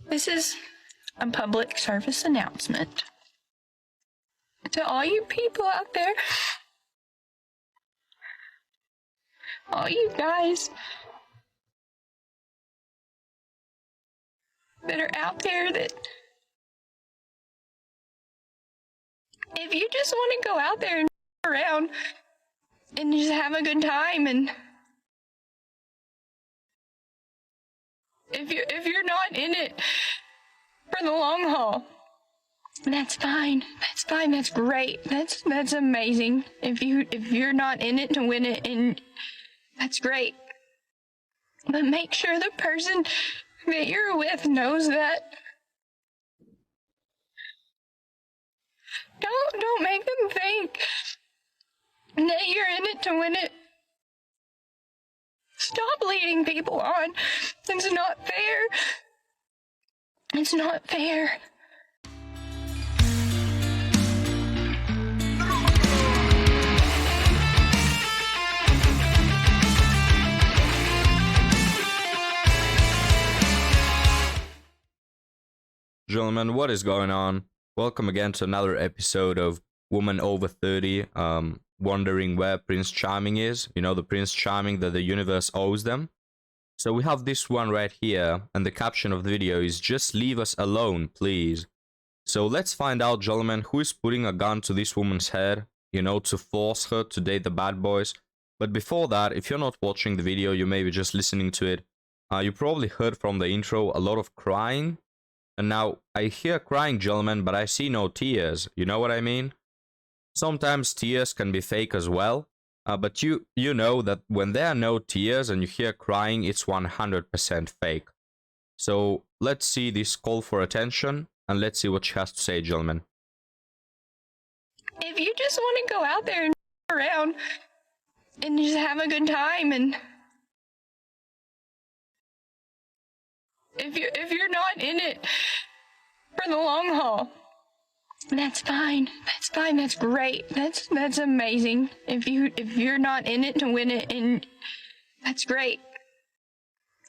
This is a public service announcement to all you people out there, all you guys that are out there, that if you just want to go out there and around and just have a good time, and if you're not in it for the long haul, that's fine. That's fine. That's great. That's amazing. If you're not in it to win it, and that's great. But make sure the person that you're with knows that. Don't make them think that you're in it to win it. Stop leading people on. It's not fair. It's not fair. Gentlemen, what is going on? Welcome again to another episode of Woman Over 30, wondering where Prince Charming is. You know, the Prince Charming that the universe owes them. So we have this one right here, and the caption of the video is, "Just leave us alone, please." So let's find out, gentlemen, who is putting a gun to this woman's head, you know, to force her to date the bad boys. But before that, if you're not watching the video, you may be just listening to it. You probably heard from the intro a lot of crying. And now, I hear crying, gentlemen, but I see no tears. You know what I mean? Sometimes tears can be fake as well. But you know that when there are no tears and you hear crying, it's 100% fake. So, let's see this call for attention, and let's see what she has to say, gentlemen. If you just want to go out there and around and just have a good time, and if you're not in it for the long haul, that's fine. That's fine. That's great. That's amazing. If you're not in it to win it, and that's great.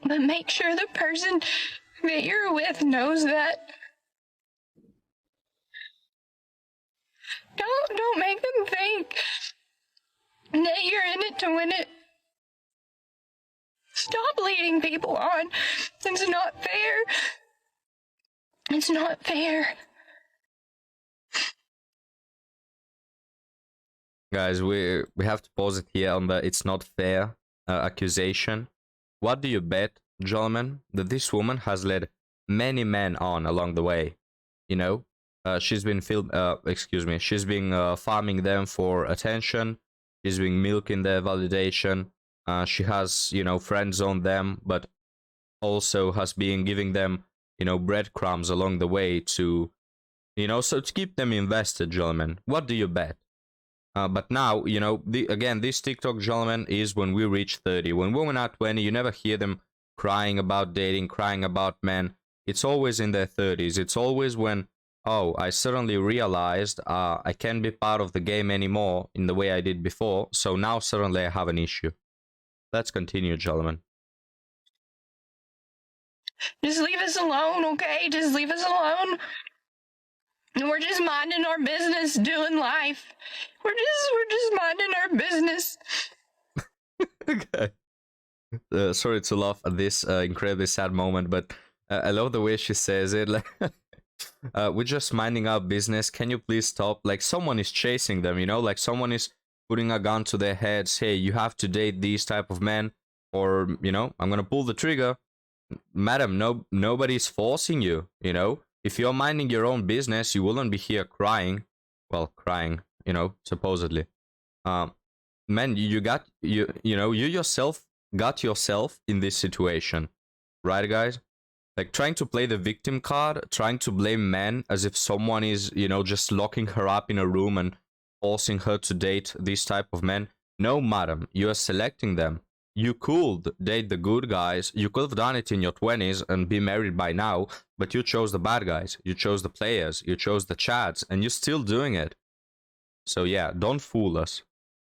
But make sure the person that you're with knows that. Don't make them think that you're in it to win it. Stop leading people on. It's not fair. It's not fair. Guys, we have to pause it here on the "it's not fair" accusation. What do you bet, gentlemen, that this woman has led many men on along the way? You know, she's been she's been farming them for attention. She's been milking their validation. She has, you know, friend zoned them, but also has been giving them, you know, breadcrumbs along the way to, you know, so to keep them invested, gentlemen. What do you bet? But now, you know, again, this TikTok, gentlemen, is when we reach 30. When women are 20, you never hear them crying about dating, crying about men. It's always in their 30s. It's always when, oh, I suddenly realized I can't be part of the game anymore in the way I did before, so now suddenly I have an issue. Let's continue, gentlemen. Just leave us alone, okay? Just leave us alone. We're just minding our business, doing life. We're just minding our business. Okay. Sorry to laugh at this incredibly sad moment, but I love the way she says it. Like, we're just minding our business. Can you please stop? Like, someone is chasing them, you know? Like, someone is putting a gun to their heads. Hey, you have to date these type of men, or, you know, I'm gonna pull the trigger. Madam, nobody's forcing you, you know? If you're minding your own business, you wouldn't be here crying. Well, crying, you know, supposedly. Man, you yourself got yourself in this situation, right, guys? Like, trying to play the victim card, trying to blame men as if someone is, you know, just locking her up in a room and forcing her to date this type of men. No, madam, you are selecting them. You could date the good guys. You could have done it in your 20s and be married by now, but you chose the bad guys. You chose the players. You chose the chads, and you're still doing it. So yeah, don't fool us.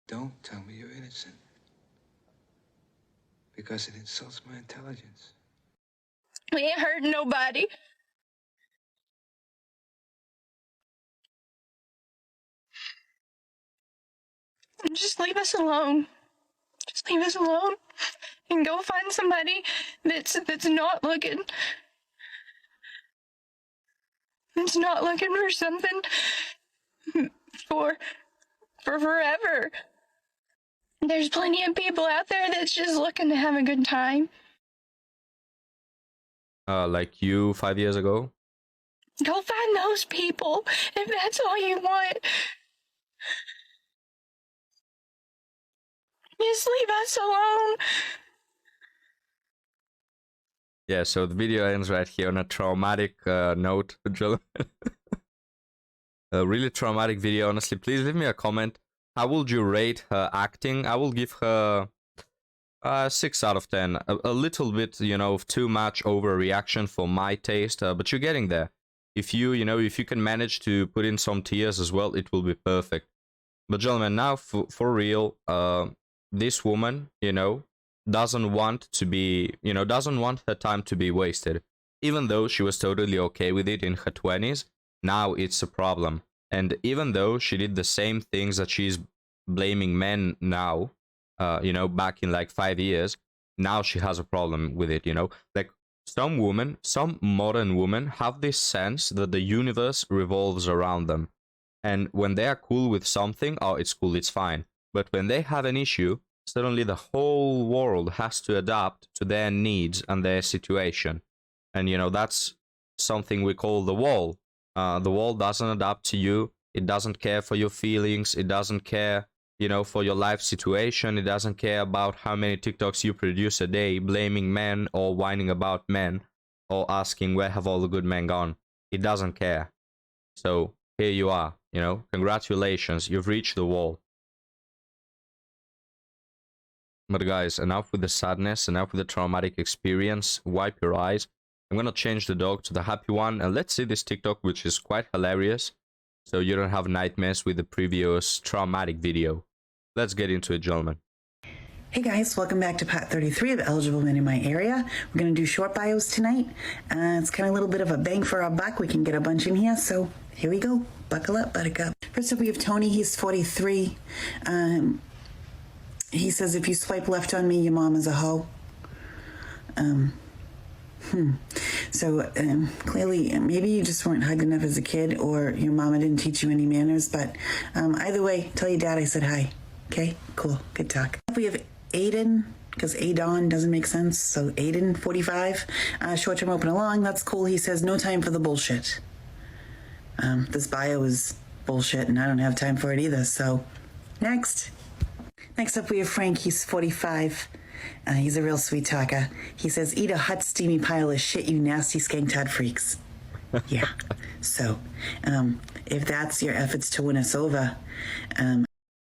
Don't tell me you're innocent, because it insults my intelligence. We ain't hurting nobody. Just leave us alone. Just leave us alone. And go find somebody that's not looking. That's not looking for something for forever. There's plenty of people out there that's just looking to have a good time. Like you 5 years ago? Go find those people if that's all you want. Just leave us alone. Yeah, so the video ends right here on a traumatic note, Jill. A really traumatic video, honestly. Please leave me a comment. How would you rate her acting? I will give her 6 out of 10. A little bit, you know, of too much overreaction for my taste, but you're getting there. If if you can manage to put in some tears as well, it will be perfect. But gentlemen, now for real, this woman, doesn't want to be, doesn't want her time to be wasted. Even though she was totally okay with it in her 20s, now it's a problem. And even though she did the same things that she's blaming men now, back in like 5 years, now she has a problem with it, Like some modern women have this sense that the universe revolves around them. And when they are cool with something, oh, it's cool, it's fine. But when they have an issue, suddenly the whole world has to adapt to their needs and their situation. And, that's something we call the wall. The wall doesn't adapt to you. It doesn't care for your feelings. It doesn't care, for your life situation. It doesn't care about how many TikToks you produce a day, blaming men or whining about men or asking where have all the good men gone. It doesn't care. So here you are, congratulations, you've reached the wall. But guys, enough with the sadness, enough with the traumatic experience. Wipe your eyes. I'm gonna change the dog to the happy one, and let's see this TikTok, which is quite hilarious, so you don't have nightmares with the previous traumatic video. Let's get into it, gentlemen. Hey guys, welcome back to part 33 of Eligible Men in My Area. We're going to do short bios tonight. It's kind of a little bit of a bang for our buck. We can get a bunch in here, so here we go. Buckle up, buttercup. First up, we have Tony. He's 43. He says, if you swipe left on me, your mom is a hoe. So clearly, maybe you just weren't hugged enough as a kid, or your mama didn't teach you any manners, but either way, tell your dad I said hi. Okay, cool, good talk. We have Aiden, because Adon doesn't make sense, so Aiden, 45, short-term open along, that's cool. He says, no time for the bullshit. This bio is bullshit, and I don't have time for it either, so next. Next up, we have Frank. He's 45. He's a real sweet talker. He says, eat a hot, steamy pile of shit, you nasty skank-tad freaks. Yeah, so if that's your efforts to win us over...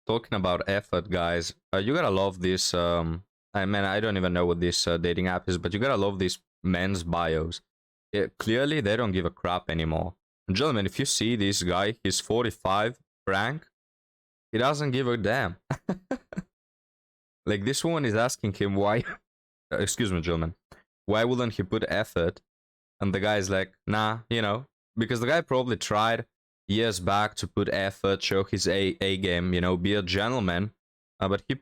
Talking about effort, guys, you gotta love this. I don't even know what this dating app is, but you gotta love these men's bios. Clearly, they don't give a crap anymore. And gentlemen, if you see this guy, he's 45, Frank, he doesn't give a damn. Like, this woman is asking him why. Excuse me, gentlemen. Why wouldn't he put effort? And the guy's like, nah, because the guy probably tried years back to put effort, show his A game, be a gentleman, but he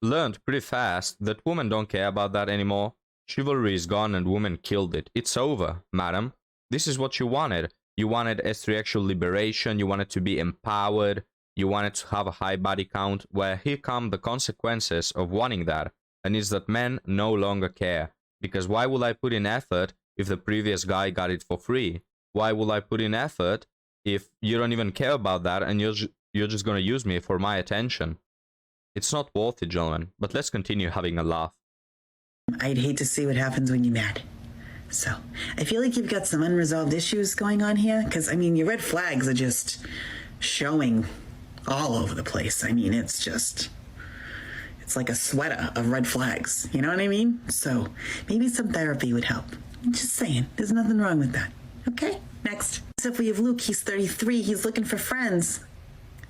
learned pretty fast that women don't care about that anymore. Chivalry is gone and women killed it. It's over, madam. This is what you wanted. You wanted extra liberation, you wanted to be empowered, you wanted to have a high body count. Well, here come the consequences of wanting that, and it's that men no longer care. Because why would I put in effort if the previous guy got it for free? Why would I put in effort if you don't even care about that and you're just gonna use me for my attention? It's not worth it, gentlemen. But let's continue having a laugh. I'd hate to see what happens when you're mad. So, I feel like you've got some unresolved issues going on here, because, your red flags are just showing all over the place. It's like a sweater of red flags. You know what I mean? So, maybe some therapy would help. I'm just saying, there's nothing wrong with that. Okay, next. So if we have Luke, he's 33, he's looking for friends.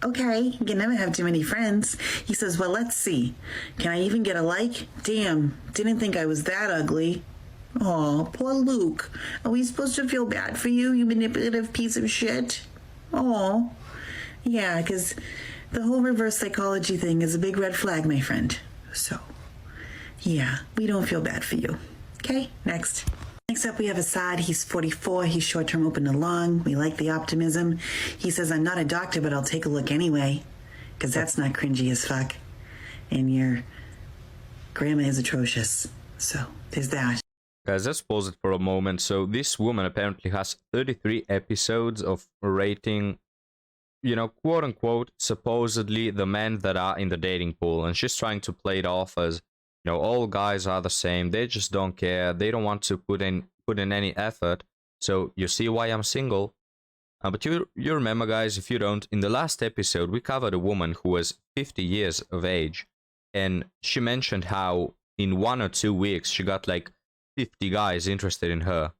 Okay, you can never have too many friends. He says, well, let's see. Can I even get a like? Damn, didn't think I was that ugly. Oh, poor Luke. Are we supposed to feel bad for you, you manipulative piece of shit? Oh, yeah, because the whole reverse psychology thing is a big red flag, my friend. So, yeah, we don't feel bad for you. Okay, next. Next up, we have Assad. He's 44. He's short-term open to long. We like the optimism. He says, I'm not a doctor, but I'll take a look anyway, because that's not cringy as fuck. And your grammar is atrocious. So, there's that. Guys, let's pause it for a moment. So this woman apparently has 33 episodes of rating, you know, quote unquote, supposedly the men that are in the dating pool. And she's trying to play it off as, you know, all guys are the same. They just don't care. They don't want to put in any effort. So you see why I'm single. But you remember, guys, if you don't, in the last episode, we covered a woman who was 50 years of age. And she mentioned how in 1 or 2 weeks, she got like 50 guys interested in her.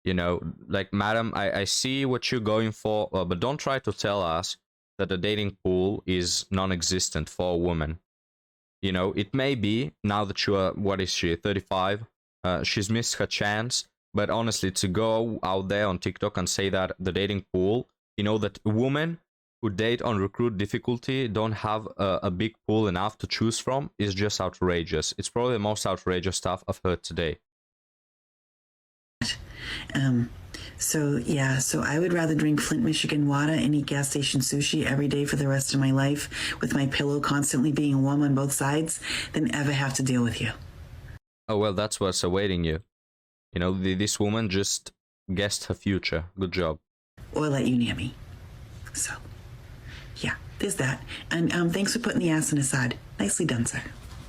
You know, like, madam, I see what you're going for, but don't try to tell us that the dating pool is non-existent for a woman. You know, it may be, now that you are, what is she, 35, she's missed her chance, but honestly, to go out there on TikTok and say that the dating pool, you know, that women who date on recruit difficulty don't have a big pool enough to choose from is just outrageous. It's probably the most outrageous stuff I've heard today. So I would rather drink Flint, Michigan water and eat gas station sushi every day for the rest of my life with my pillow constantly being warm on both sides than ever have to deal with you. Oh, well, that's what's awaiting you. You know, this woman just guessed her future. Good job. Or let you near me. So, yeah, there's that. And thanks for putting the ass in Assad. Nicely done, sir.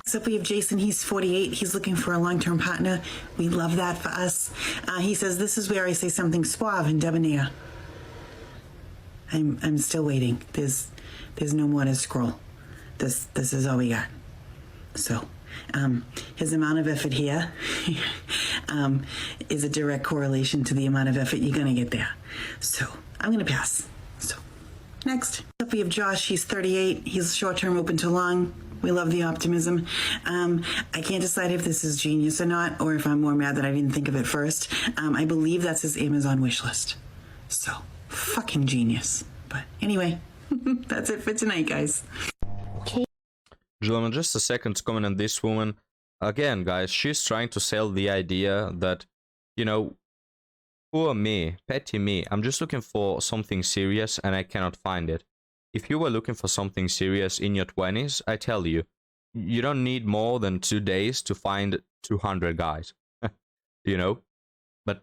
Next up, we have Jason. He's 48. He's looking for a long-term partner. We love that for us. He says, this is where I say something suave and debonair. I'm still waiting. There's no more to scroll. This is all we got. So, his amount of effort here is a direct correlation to the amount of effort you're going to get there. So, I'm going to pass. So, next up, we have Josh. He's 38. He's short-term open to long. We love the optimism. I can't decide if this is genius or not, or if I'm more mad that I didn't think of it first. I believe that's his Amazon wish list. So, fucking genius. But anyway, that's it for tonight, guys. Gentlemen, just a second to comment on this woman. Again, guys, she's trying to sell the idea that, you know, poor me, petty me, I'm just looking for something serious and I cannot find it. If you were looking for something serious in your 20s, I tell you, you don't need more than 2 days to find 200 guys. You know? But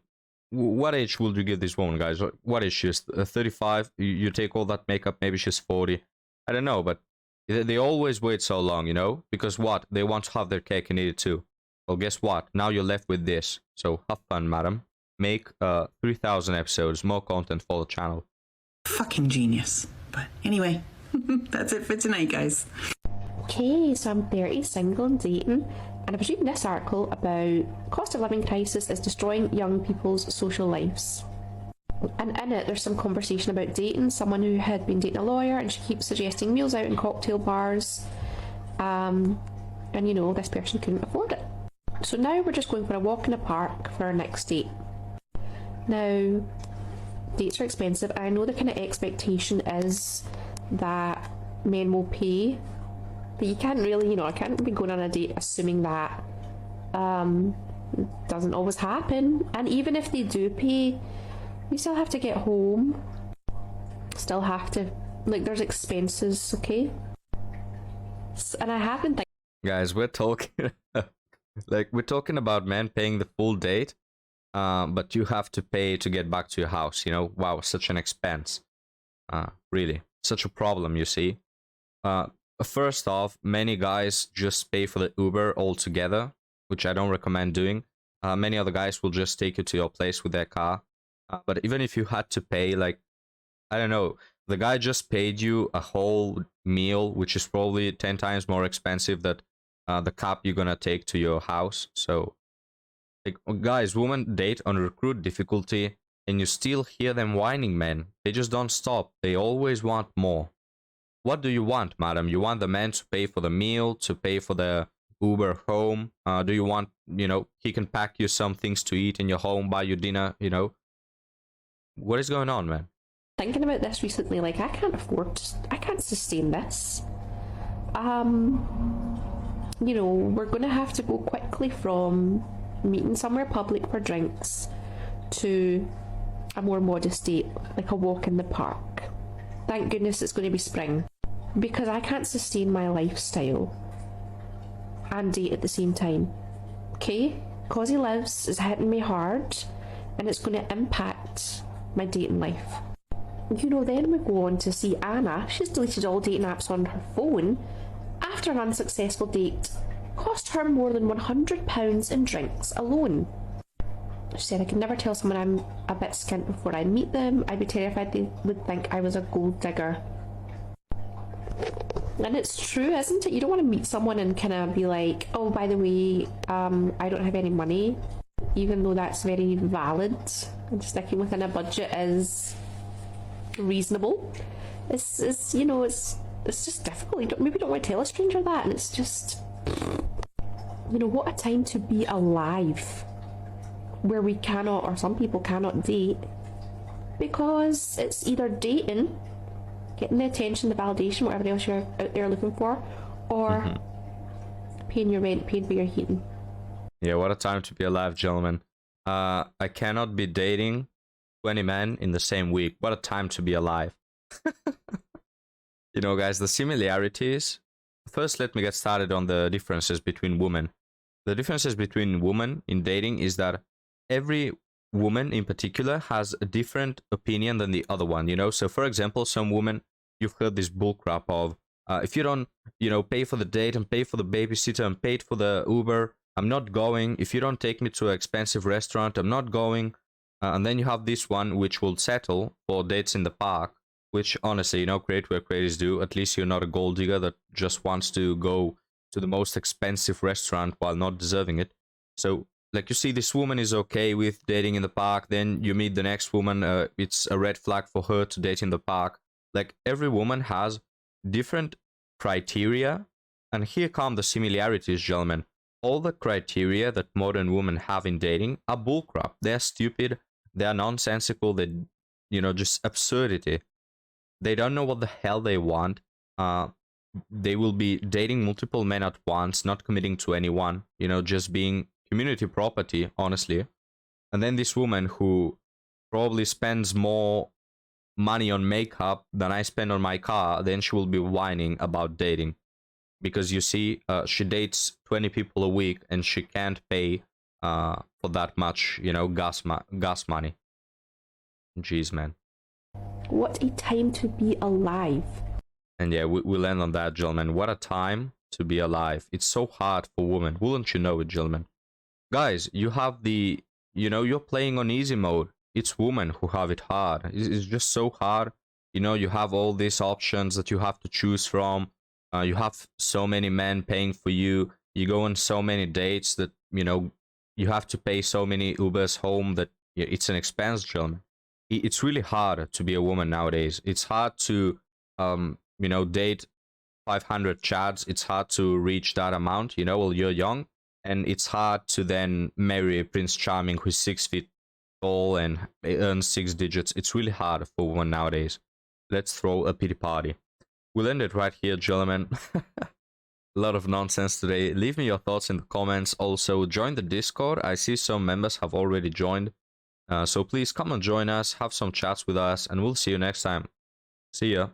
what age would you give this woman, guys? What is she? 35? You take all that makeup, maybe she's 40. I don't know, but they always wait so long, you know? Because what? They want to have their cake and eat it too. Well, guess what? Now you're left with this. So have fun, madam. Make 3,000 episodes, more content for the channel. Fucking genius. But anyway, that's it for tonight, guys. Okay, so I'm 30, single and dating, and I was reading this article about cost of living crisis is destroying young people's social lives. And in it, there's some conversation about dating someone who had been dating a lawyer, and she keeps suggesting meals out in cocktail bars, and you know, this person couldn't afford it. So now we're just going for a walk in the park for our next date. Now, dates are expensive. I know the kind of expectation is that men will pay, but you can't really, you know, I can't be going on a date assuming that doesn't always happen. And even if they do pay, you still have to get home, still have to, like, there's expenses, okay? And I have been thinking, guys, we're talking like, we're talking about men paying the full date, but you have to pay to get back to your house, you know? Wow, such an expense. Really, such a problem, you see. First off, many guys just pay for the Uber altogether, which I don't recommend doing. Many other guys will just take you to your place with their car. But even if you had to pay, like, I don't know, the guy just paid you a whole meal, which is probably 10 times more expensive than the cab you're gonna take to your house. So, like, guys, women date on recruit difficulty, and you still hear them whining, men. They just don't stop. They always want more. What do you want, madam? You want the man to pay for the meal, to pay for the Uber home? Do you want, he can pack you some things to eat in your home, buy you dinner, What is going on, man? Thinking about this recently, like, I can't sustain this. We're going to have to go quickly from meeting somewhere public for drinks to a more modest date, like a walk in the park. Thank goodness it's going to be spring, because I can't sustain my lifestyle and date at the same time. Okay? Cause he Lives is hitting me hard, and it's going to impact my dating life. Then we go on to see Anna. She's deleted all dating apps on her phone after an unsuccessful date cost her more than £100 in drinks alone. She said, I could never tell someone I'm a bit skint before I meet them. I'd be terrified they would think I was a gold digger. And it's true, isn't it? You don't want to meet someone and kind of be like, oh, by the way, I don't have any money, even though that's very valid and sticking within a budget is reasonable. It's just difficult. Maybe you don't want to tell a stranger that, and it's just, what a time to be alive, where we cannot, or some people cannot date, because it's either dating, getting the attention, the validation, whatever else you're out there looking for, or paying your rent, paying for your heating. Yeah, what a time to be alive, gentlemen. I cannot be dating 20 men in the same week. What a time to be alive. Guys, the similarities. First, let me get started on the differences between women. The differences between women in dating is that every woman in particular has a different opinion than the other one, So, for example, some women, you've heard this bullcrap of, if you don't, pay for the date and pay for the babysitter and pay for the Uber, I'm not going. If you don't take me to an expensive restaurant, I'm not going. And then you have this one which will settle for dates in the park, which honestly, great where creators do. At least you're not a gold digger that just wants to go to the most expensive restaurant while not deserving it. So, like, you see this woman is okay with dating in the park, then you meet the next woman, it's a red flag for her to date in the park. Like, every woman has different criteria, and here come the similarities, gentlemen. All the criteria that modern women have in dating are bullcrap. They're stupid, they're nonsensical, they're, just absurdity. They don't know what the hell they want. They will be dating multiple men at once, not committing to anyone, just being community property, honestly. And then this woman who probably spends more money on makeup than I spend on my car, then she will be whining about dating. Because you see, she dates 20 people a week and she can't pay for that much, gas money. Jeez, man. What a time to be alive. And yeah, we'll end on that, gentlemen. What a time to be alive. It's so hard for women. Wouldn't you know it, gentlemen? Guys, you have the, you're playing on easy mode. It's women who have it hard. It's just so hard. You have all these options that you have to choose from. You have so many men paying for you. You go on so many dates that, you have to pay so many Ubers home that it's an expense, gentlemen. It's really hard to be a woman nowadays. It's hard to, date 500 chads. It's hard to reach that amount, while you're young. And it's hard to then marry a Prince Charming who's 6 feet tall and earns 6 digits. It's really hard for women nowadays. Let's throw a pity party. We'll end it right here, gentlemen. A lot of nonsense today. Leave me your thoughts in the comments. Also, join the Discord. I see some members have already joined. So please come and join us, have some chats with us, and we'll see you next time. See ya.